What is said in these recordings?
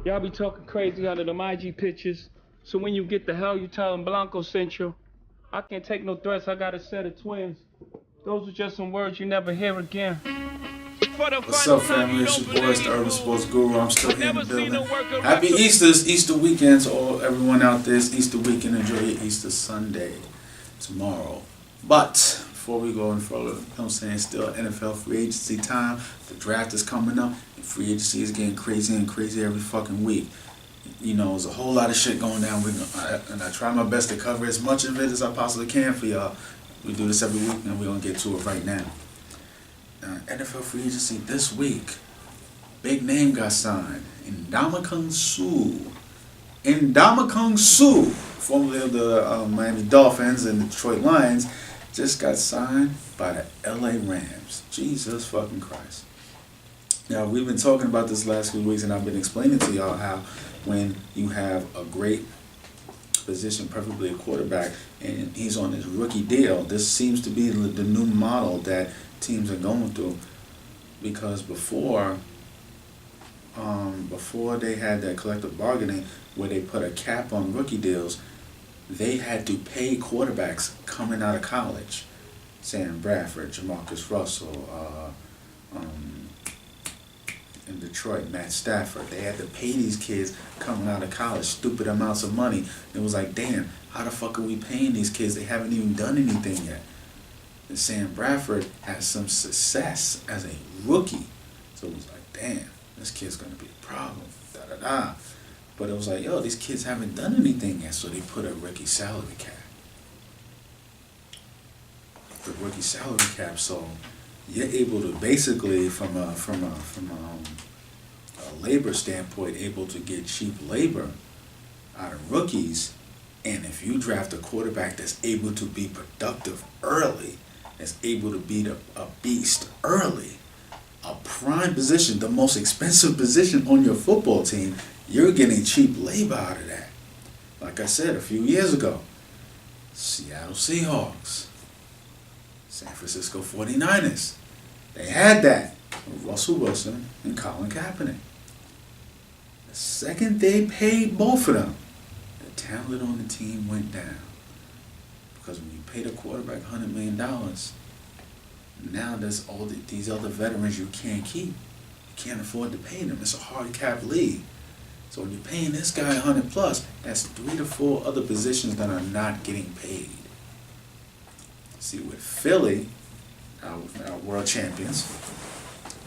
Y'all be talking crazy out of them IG pictures. So when you get the hell, you tell them Blanco sent you. I can't take no threats. I got a set of twins. Those are just some words you never hear again. What's up, family? It's your boy, it's the Urban Sports Guru. I'm still here in the building. Happy Easter, Easter weekend to all everyone out there. It's Easter weekend. Enjoy your Easter Sunday tomorrow. But before we go any further, you know what I'm saying, still NFL free agency time. The draft is coming up, and free agency is getting crazy and crazy every fucking week. You know, there's a whole lot of shit going down. And I try my best to cover as much of it as I possibly can for y'all. We do this every week, and we're gonna get to it right now. NFL free agency this week. Big name got signed. Ndamukong Suh, formerly of the Miami Dolphins and Detroit Lions, just got signed by the LA Rams. Jesus fucking Christ. Now, we've been talking about this last few weeks, and I've been explaining to y'all how when you have a great position, preferably a quarterback, and he's on his rookie deal, this seems to be the new model that teams are going through, because before they had that collective bargaining where they put a cap on rookie deals, they had to pay quarterbacks coming out of college, Sam Bradford, Jamarcus Russell, in Detroit, Matt Stafford. They had to pay these kids coming out of college stupid amounts of money. It was like, damn, how the fuck are we paying these kids? They haven't even done anything yet. And Sam Bradford has some success as a rookie. So it was like, damn, this kid's going to be a problem. Da-da-da. But it was like, yo, these kids haven't done anything yet. So they put a rookie salary cap. The rookie salary cap. So you're able to basically, from a labor standpoint, able to get cheap labor out of rookies. And if you draft a quarterback that's able to be productive early, that's able to beat a beast early, a prime position, the most expensive position on your football team, you're getting cheap labor out of that. Like I said a few years ago, Seattle Seahawks, San Francisco 49ers, they had that with Russell Wilson and Colin Kaepernick. The second they paid both of them, the talent on the team went down. Because when you paid a quarterback $100 million, now there's all these other veterans you can't keep. You can't afford to pay them. It's a hard cap league. So when you're paying this guy 100 plus, that's 3 to 4 other positions that are not getting paid. See, with Philly, our world champions,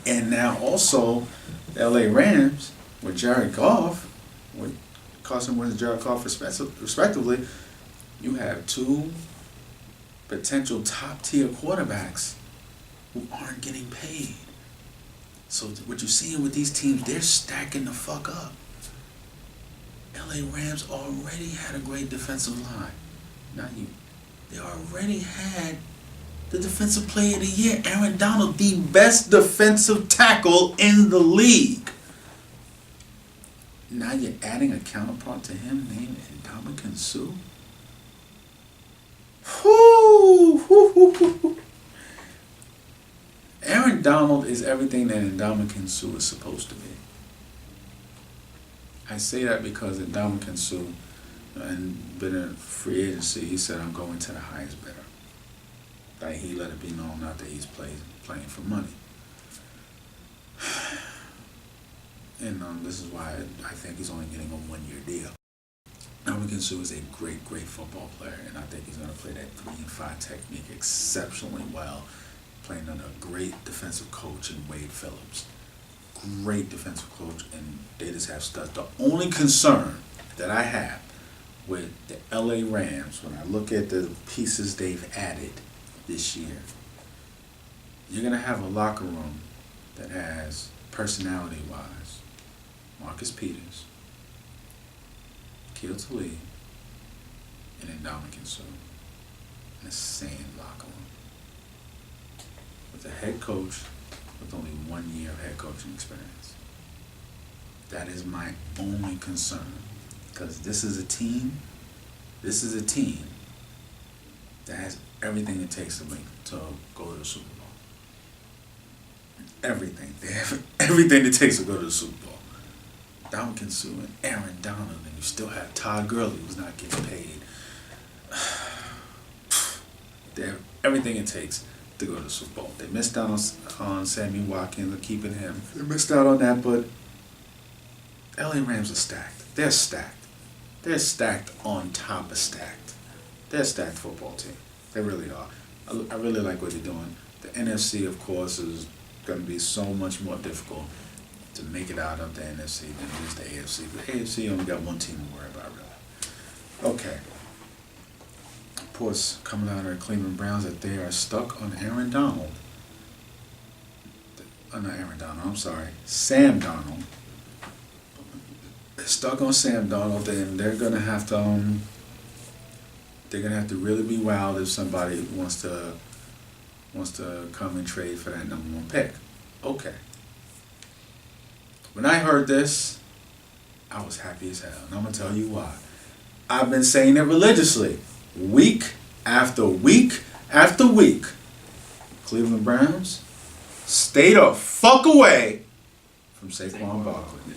and now also the LA Rams with Jared Goff, with Carson Wentz and Jared Goff respectively, you have 2 potential top-tier quarterbacks who aren't getting paid. So what you're seeing with these teams, they're stacking the fuck up. LA Rams already had a great defensive line. They already had the defensive player of the year, Aaron Donald, the best defensive tackle in the league. Now you're adding a counterpart to him named Ndamukong Suh. Aaron Donald is everything that Ndamukong Suh is supposed to be. I say that because Ndamukong Suh, and been a free agency, he said, I'm going to the highest bidder. Like, he let it be known out that he's playing for money. And this is why I think he's only getting a 1-year deal. Ndamukong Suh is a great football player, and I think he's going to play that 3 and 5 technique exceptionally well, playing under a great defensive coach in Wade Phillips. Great defensive coach, and they just have stuff. The only concern that I have with the LA Rams, when I look at the pieces they've added this year, you're going to have a locker room that has, personality-wise, Marcus Peters, Akil Talib, and Ndamukong Suh in the same locker room. With a head coach with only 1 year of head coaching experience. That is my only concern. Because this is a team that has everything it takes to go to the Super Bowl. Everything. They have everything it takes to go to the Super Bowl. Ndamukong Suh and Aaron Donald, and you still have Todd Gurley who's not getting paid. They have everything it takes to go to the Super Bowl. They missed out on Sammy Watkins and keeping him. They missed out on that, but LA Rams are stacked. They're stacked. They're stacked on top of stacked. They're a stacked football team. They really are. I really like what they're doing. The NFC, of course, is going to be so much more difficult to make it out of the NFC than it is the AFC. But the AFC only got one team to worry about, really. Okay. Reports coming out of the Cleveland Browns that they are stuck on Aaron Donald. Not Aaron Donald, I'm sorry. Sam Donald. They're stuck on Sam Donald, and they're gonna have to really be wild if somebody wants to come and trade for that #1 pick. Okay. When I heard this, I was happy as hell, and I'm gonna tell you why. I've been saying it religiously, week after week after week. Cleveland Browns, stay the fuck away from Saquon Barkley.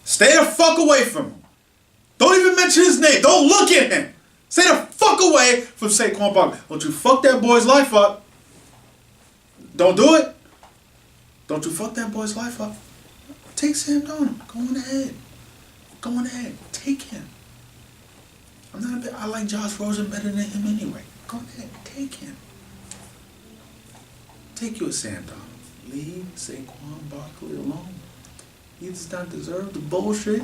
Stay the fuck away from him. Don't even mention his name. Don't look at him. Stay the fuck away from Saquon Barkley. Don't you fuck that boy's life up. Don't do it. Don't you fuck that boy's life up. Take Sam Darnold. Go on ahead. Go on ahead. Take him. I like Josh Rosen better than him anyway. Go ahead. Take him. Take your Sam Darnold. Leave Saquon Barkley alone. He does not deserve the bullshit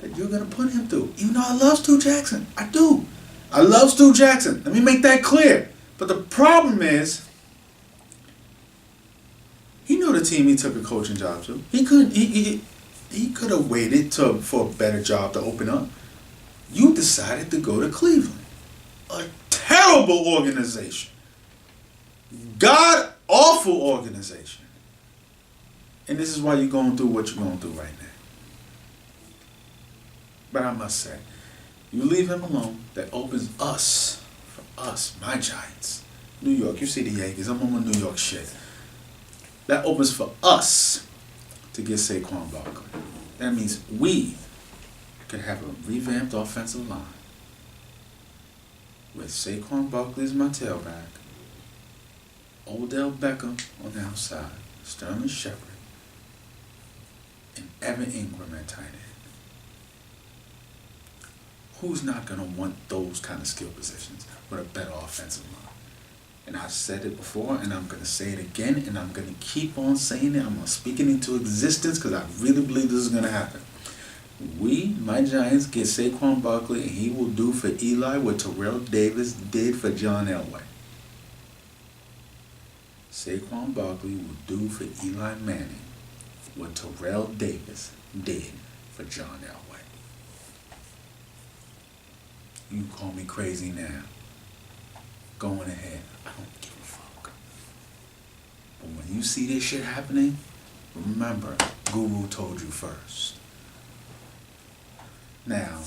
that you're going to put him through. Even though I love Stu Jackson. I do. I love Stu Jackson. Let me make that clear. But the problem is, he knew the team he took a coaching job to. He could have waited for a better job to open up. You decided to go to Cleveland. A terrible organization. God-awful organization. And this is why you're going through what you're going through right now. But I must say, you leave him alone, that opens us, for us, my Giants. New York, you see the Yankees, I'm on my New York shit. That opens for us to get Saquon Barkley. That means we could have a revamped offensive line with Saquon Barkley as my tailback, Odell Beckham on the outside, Sterling Shepard, and Evan Ingram at tight end. Who's not going to want those kind of skill positions with a better offensive line? And I've said it before, and I'm going to say it again, and I'm going to keep on saying it. I'm going to speak it into existence because I really believe this is going to happen. We, my Giants, get Saquon Barkley, and he will do for Eli what Terrell Davis did for John Elway. Saquon Barkley will do for Eli Manning what Terrell Davis did for John Elway. You call me crazy now. Going ahead. I don't give a fuck. But when you see this shit happening, remember, Guru told you first. Now,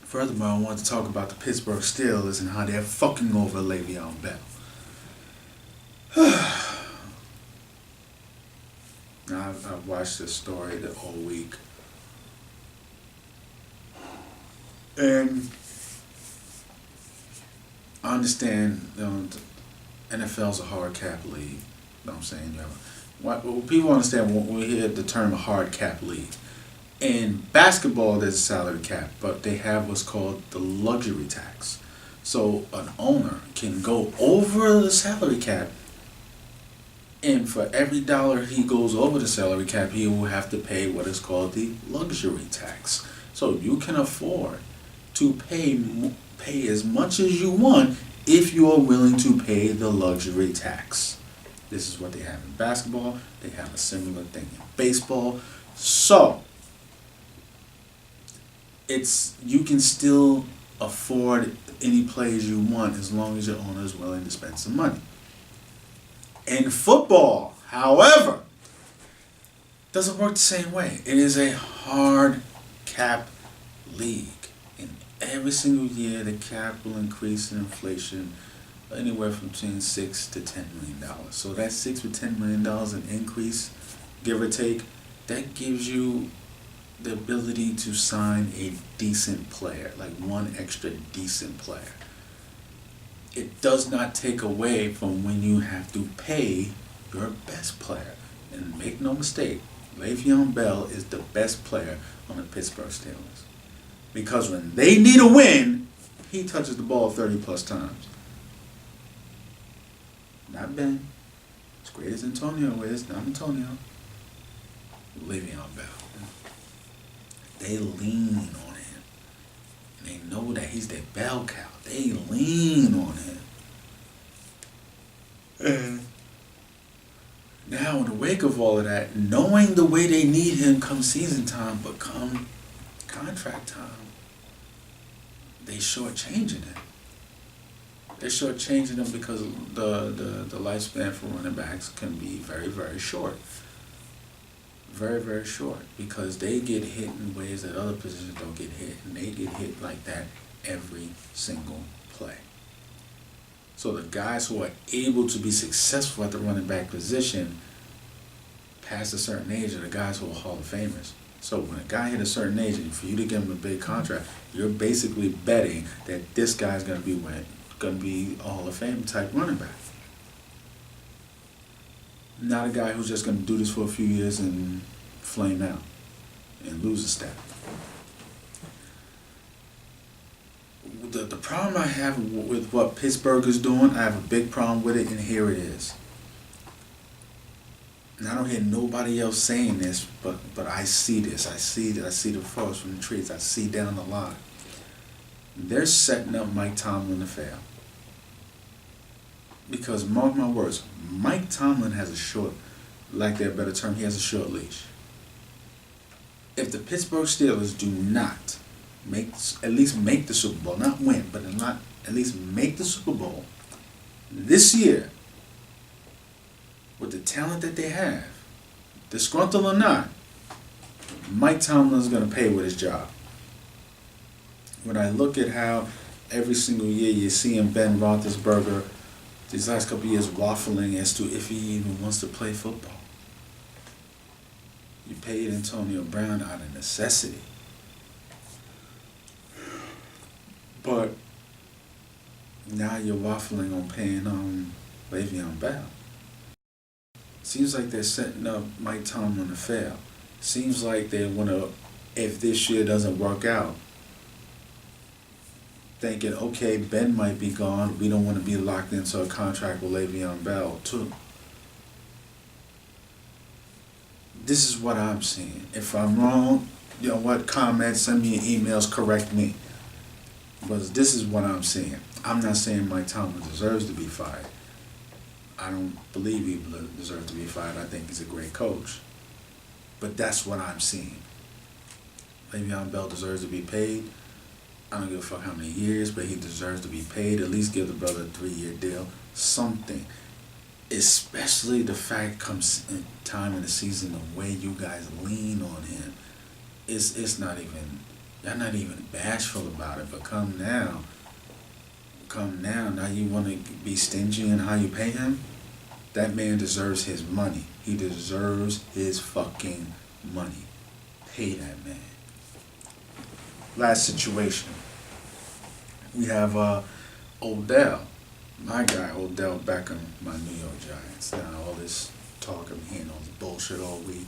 furthermore, I want to talk about the Pittsburgh Steelers and how they're fucking over Le'Veon Bell. Now, I've watched this story the whole week. And I understand, NFL's a hard cap league. You know what I'm saying? People understand when we hear the term hard cap league. In basketball, there's a salary cap, but they have what's called the luxury tax. So an owner can go over the salary cap, and for every dollar he goes over the salary cap, he will have to pay what is called the luxury tax. So you can afford to pay as much as you want if you are willing to pay the luxury tax. This is what they have in basketball. They have a similar thing in baseball. So you can still afford any players you want as long as your owner is willing to spend some money. In football, however, doesn't work the same way. It is a hard cap league. Every single year, the cap will increase in inflation anywhere from between $6 to $10 million. So that $6 to $10 million in increase, give or take, that gives you the ability to sign a decent player, like one extra decent player. It does not take away from when you have to pay your best player. And make no mistake, Le'Veon Bell is the best player on the Pittsburgh Steelers. Because when they need a win, he touches the ball 30 plus times. Not Ben. As great as Antonio is, not Antonio. Le'Veon Bell. They lean on him. And they know that he's their bell cow. They lean on him. And now, in the wake of all of that, knowing the way they need him come season time, but come contract time, they shortchanging him. They're shortchanging him because the lifespan for running backs can be very, very short. Very, very short. Because they get hit in ways that other positions don't get hit. And they get hit like that every single play. So the guys who are able to be successful at the running back position past a certain age are the guys who are Hall of Famers. So when a guy hit a certain age, and for you to give him a big contract, you're basically betting that this guy's going to be a Hall of Fame type running back. Not a guy who's just going to do this for a few years and flame out and lose a step. The problem I have with what Pittsburgh is doing, I have a big problem with it, and here it is. And I don't hear nobody else saying this, but I see this. I see the forest from the trees. I see down the line. They're setting up Mike Tomlin to fail. Because mark my words, Mike Tomlin has a short, like that better term, he has a short leash. If the Pittsburgh Steelers do not at least make the Super Bowl, not win, but at least make the Super Bowl this year, with the talent that they have, disgruntled or not, Mike Tomlin's going to pay with his job. When I look at how every single year you're seeing Ben Roethlisberger these last couple of years waffling as to if he even wants to play football. You paid Antonio Brown out of necessity. But now you're waffling on paying Le'Veon Bell. Seems like they're setting up Mike Tomlin to fail. Seems like they want to, if this year doesn't work out, thinking, okay, Ben might be gone. We don't want to be locked into a contract with Le'Veon Bell too. This is what I'm seeing. If I'm wrong, you know what? Comments, send me emails, correct me. But this is what I'm seeing. I'm not saying Mike Tomlin deserves to be fired. I don't believe he deserves to be fired. I think he's a great coach. But that's what I'm seeing. Le'Veon Bell deserves to be paid. I don't give a fuck how many years, but he deserves to be paid. At least give the brother a 3-year deal. Something. Especially the fact comes in time in the season, the way you guys lean on him. It's not even, y'all not even bashful about it. But come now, now you want to be stingy in how you pay him? That man deserves his money. He deserves his fucking money. Pay that man. Last situation. We have Odell. My guy, Odell Beckham, my New York Giants. Now, all this talk I'm hearing, all this bullshit all week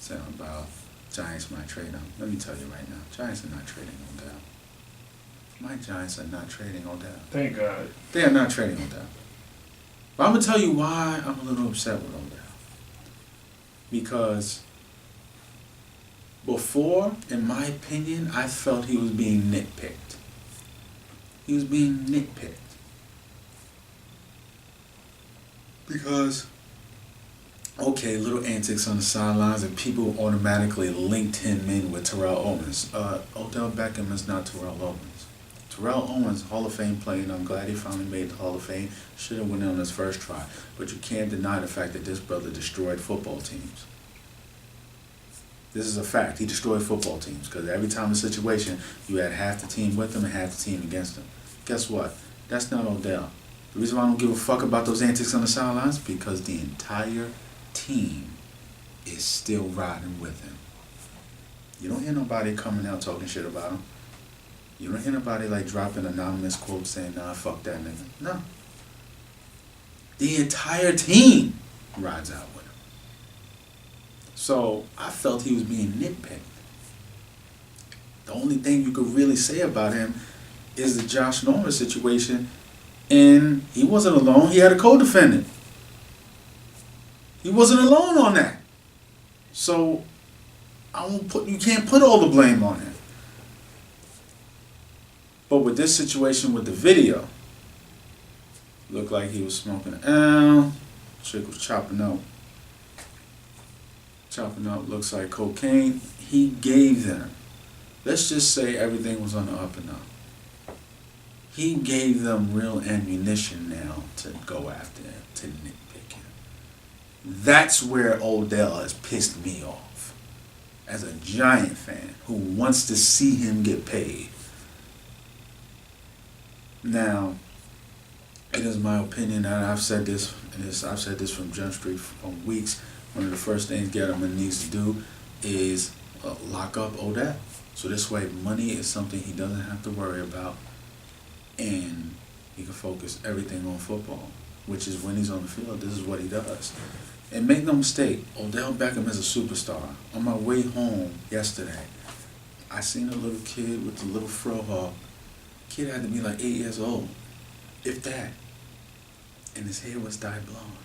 saying about Giants might trade him. Let me tell you right now, Giants are not trading Odell. My Giants are not trading Odell. Thank God. They are not trading Odell. But I'm going to tell you why I'm a little upset with Odell. Because before, in my opinion, I felt he was being nitpicked. He was being nitpicked. Because, okay, little antics on the sidelines, and people automatically linked him in with Terrell Owens. Odell Beckham is not Terrell Owens. Terrell Owens, Hall of Fame player, and I'm glad he finally made the Hall of Fame. Should have went on his first try. But you can't deny the fact that this brother destroyed football teams. This is a fact. He destroyed football teams because every time a situation, you had half the team with him and half the team against him. Guess what? That's not Odell. The reason why I don't give a fuck about those antics on the sidelines is because the entire team is still riding with him. You don't hear nobody coming out talking shit about him. You don't hear nobody like dropping anonymous quotes saying, nah, fuck that nigga. No. The entire team rides out with him. So I felt he was being nitpicked. The only thing you could really say about him is the Josh Norman situation, and he wasn't alone. He had a co-defendant. He wasn't alone on that. So you can't put all the blame on him. But with this situation with the video, looked like he was smoking an L. Chick was chopping up. Looks like cocaine. He gave them, let's just say everything was on the up and up. He gave them real ammunition now to go after him, to nitpick him. That's where Odell has pissed me off. As a Giant fan who wants to see him get paid. Now, it is my opinion, and I've said this from Jump Street for weeks. One of the first things Gettleman needs to do is lock up Odell. So this way, money is something he doesn't have to worry about, and he can focus everything on football, which is when he's on the field, this is what he does. And make no mistake, Odell Beckham is a superstar. On my way home yesterday, I seen a little kid with the little fro hawk. Kid had to be like 8 years old, if that, and his hair was dyed blonde.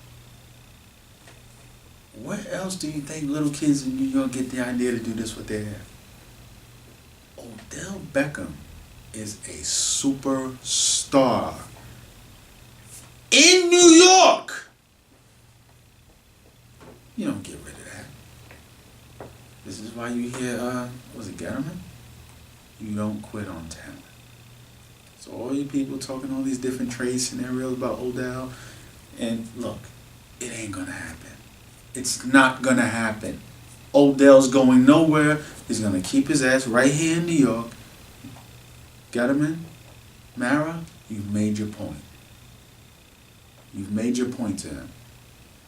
Where else do you think little kids in New York get the idea to do this with their hair? Odell Beckham is a superstar in New York. You don't get rid of that. This is why you hear, was it Gettleman? You don't quit on talent. So all you people talking all these different trade scenarios about Odell, and look, it ain't gonna happen. It's not gonna happen. Odell's going nowhere. He's gonna keep his ass right here in New York. Gettleman, Mara, you've made your point. You've made your point to him.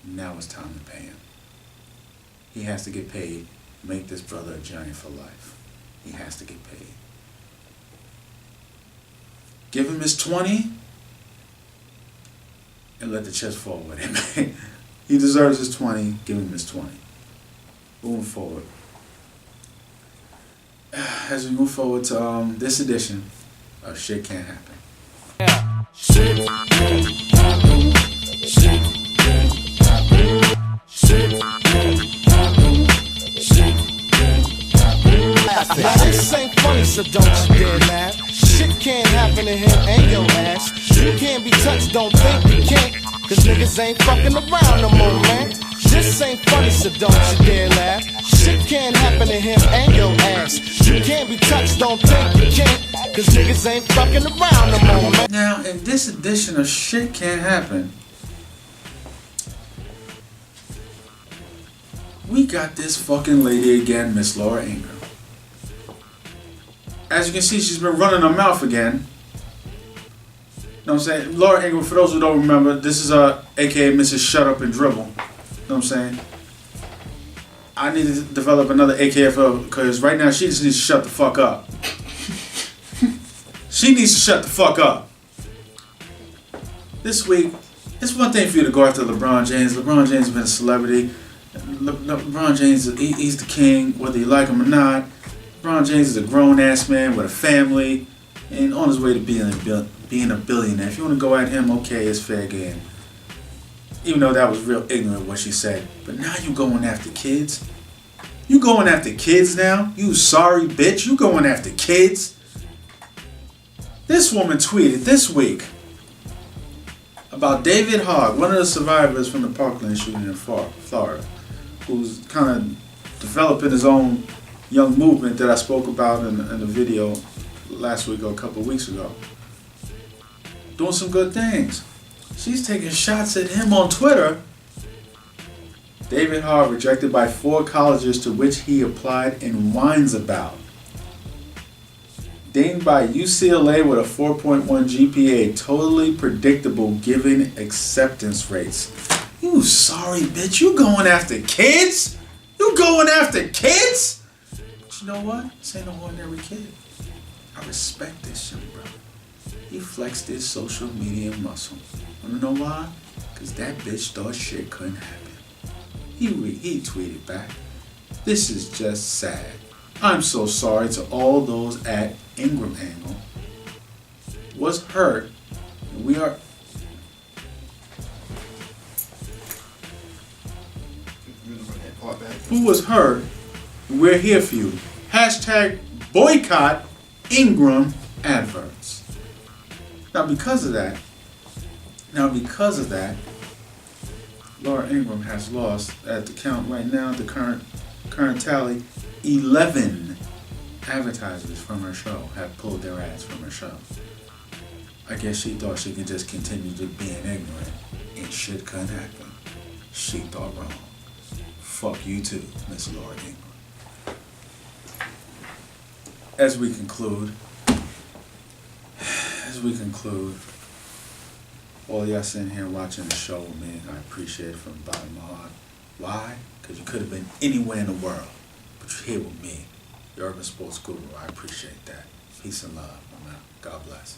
Now it's time to pay him. He has to get paid. Make this brother a Giant for life. He has to get paid. Give him his 20 and let the chips fall with him. He deserves his 20. Give him his 20. Moving forward. As we move forward to this edition of Shit Can't Happen. Yeah. Shit can't happen. Shit can't happen. Shit can't happen. Shit can't happen. Now this ain't funny, so don't you dare laugh. Shit can't happen to him and your ass. You can't be touched, don't think you can't. Cause niggas ain't fucking around no more, man. This ain't funny, so don't you dare laugh. Shit can't happen to him and your ass. You can't be touched, don't think you can't. Cause niggas ain't fucking around no more, man. Now, in this edition of Shit Can't Happen, we got this fucking lady again, Miss Laura Ingraham. As you can see, she's been running her mouth again. You know what I'm saying? Laura Ingraham, for those who don't remember, this is aka Mrs. Shut Up and Dribble. You know what I'm saying? I need to develop another AKA for her, because right now she just needs to shut the fuck up. She needs to shut the fuck up. This week, it's one thing for you to go after LeBron James. LeBron James has been a celebrity. LeBron James, he's the king, whether you like him or not. LeBron James is a grown-ass man with a family and on his way to being a billionaire. If you want to go at him, okay, it's fair game. Even though that was real ignorant what she said. But now you going after kids. You going after kids now? You sorry bitch. You going after kids. This woman tweeted this week about David Hogg, one of the survivors from the Parkland shooting in Florida, who's kind of developing his own young movement that I spoke about in the video last week or a couple of weeks ago. Doing some good things. She's taking shots at him on Twitter. David Hogg rejected by 4 colleges to which he applied and whines about. Deemed by UCLA with a 4.1 GPA, totally predictable given acceptance rates. You sorry bitch, you going after kids? You going after kids? you know what? This ain't no ordinary kid. I respect this young brother. He flexed his social media muscle. Wanna know why? Cause that bitch thought shit couldn't happen. He tweeted back, "This is just sad. I'm so sorry to all those at Ingram Angle was hurt. We are who was hurt. We're here for you. Hashtag boycott Ingram adverts." Now because of that, Laura Ingram has lost, at the count right now, the current tally, 11 advertisers from her show have pulled their ads from her show. I guess she thought she could just continue to being ignorant and shit couldn't happen. She thought wrong. Fuck you too, Miss Laura Ingram. As we conclude, all y'all sitting here watching the show with me, I appreciate it from the bottom of my heart. Why? Because you could have been anywhere in the world, but you're here with me, the Urban Sports Guru. I appreciate that. Peace and love, my man. God bless.